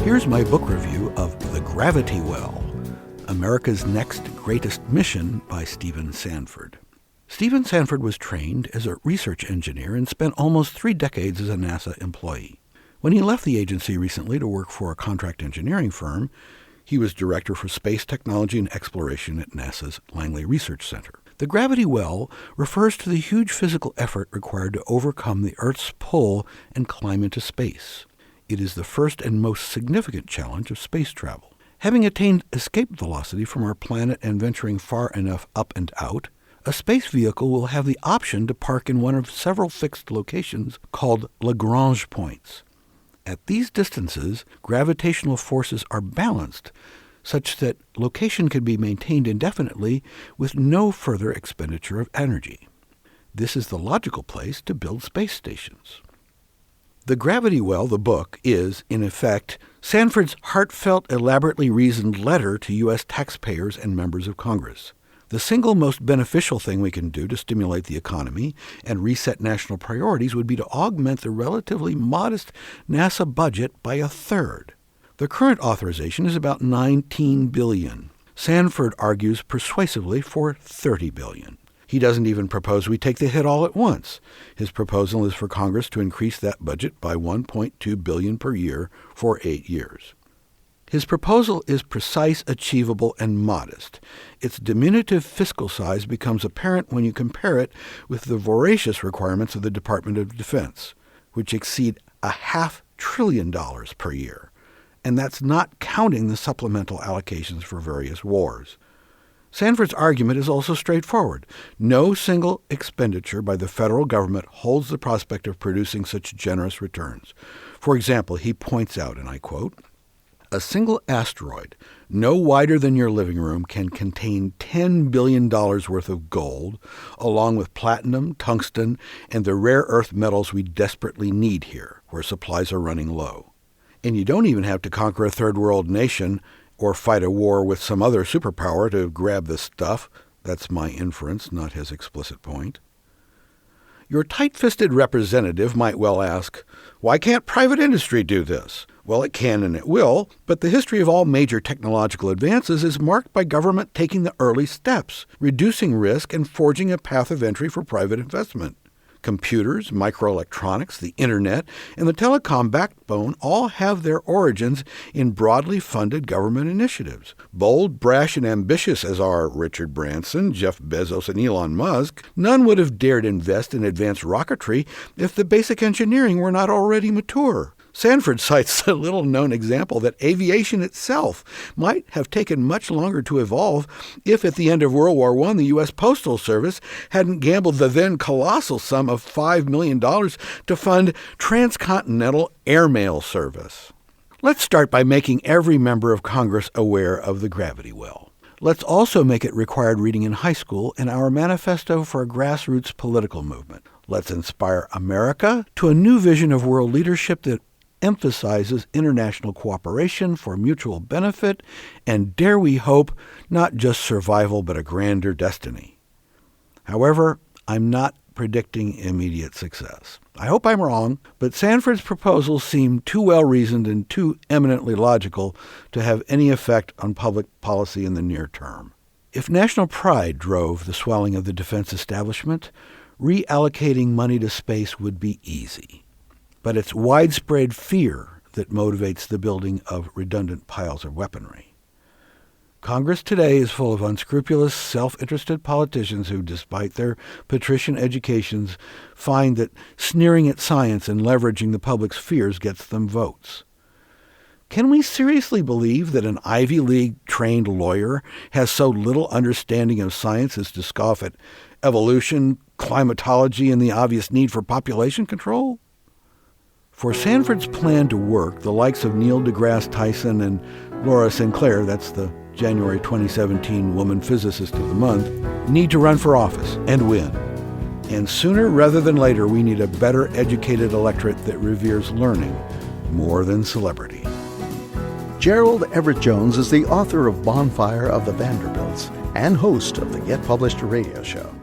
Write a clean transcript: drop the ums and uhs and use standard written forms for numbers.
Here's my book review of The Gravity Well, America's Next Greatest Mission by Stephen Sanford. Stephen Sanford was trained as a research engineer and spent almost 3 decades as a NASA employee. When he left the agency recently to work for a contract engineering firm, he was director for space technology and exploration at NASA's Langley Research Center. The gravity well refers to the huge physical effort required to overcome the Earth's pull and climb into space. It is the first and most significant challenge of space travel. Having attained escape velocity from our planet and venturing far enough up and out, a space vehicle will have the option to park in one of several fixed locations called Lagrange points. At these distances, gravitational forces are balanced such that location can be maintained indefinitely with no further expenditure of energy. This is the logical place to build space stations. The Gravity Well, the book, is, in effect, Sanford's heartfelt, elaborately reasoned letter to U.S. taxpayers and members of Congress. The single most beneficial thing we can do to stimulate the economy and reset national priorities would be to augment the relatively modest NASA budget by 1/3. The current authorization is about $19 billion. Sanford argues persuasively for $30 billion. He doesn't even propose we take the hit all at once. His proposal is for Congress to increase that budget by $1.2 billion per year for 8 years. His proposal is precise, achievable, and modest. Its diminutive fiscal size becomes apparent when you compare it with the voracious requirements of the Department of Defense, which exceed $500 billion per year. And that's not counting the supplemental allocations for various wars. Sanford's argument is also straightforward. No single expenditure by the federal government holds the prospect of producing such generous returns. For example, he points out, and I quote, "A single asteroid, no wider than your living room, can contain $10 billion worth of gold, along with platinum, tungsten, and the rare earth metals we desperately need here, where supplies are running low. And you don't even have to conquer a third world nation or fight a war with some other superpower to grab this stuff." That's my inference, not his explicit point. Your tight-fisted representative might well ask, why can't private industry do this? Well, it can and it will, but the history of all major technological advances is marked by government taking the early steps, reducing risk, and forging a path of entry for private investment. Computers, microelectronics, the internet, and the telecom backbone all have their origins in broadly funded government initiatives. Bold, brash, and ambitious as are Richard Branson, Jeff Bezos, and Elon Musk, none would have dared invest in advanced rocketry if the basic engineering were not already mature. Sanford cites a little-known example that aviation itself might have taken much longer to evolve if, at the end of World War I, the U.S. Postal Service hadn't gambled the then colossal sum of $5 million to fund transcontinental airmail service. Let's start by making every member of Congress aware of the gravity well. Let's also make it required reading in high school and our manifesto for a grassroots political movement. Let's inspire America to a new vision of world leadership that emphasizes international cooperation for mutual benefit and, dare we hope, not just survival but a grander destiny. However, I'm not predicting immediate success. I hope I'm wrong, but Sanford's proposals seem too well-reasoned and too eminently logical to have any effect on public policy in the near term. If national pride drove the swelling of the defense establishment, reallocating money to space would be easy. But it's widespread fear that motivates the building of redundant piles of weaponry. Congress today is full of unscrupulous, self-interested politicians who, despite their patrician educations, find that sneering at science and leveraging the public's fears gets them votes. Can we seriously believe that an Ivy League-trained lawyer has so little understanding of science as to scoff at evolution, climatology, and the obvious need for population control? For Sanford's plan to work, the likes of Neil deGrasse Tyson and Laura Sinclair, that's the January 2017 Woman Physicist of the Month, need to run for office and win. And sooner rather than later, we need a better educated electorate that reveres learning more than celebrity. Gerald Everett Jones is the author of Bonfire of the Vanderbilts and host of the Get Published radio show.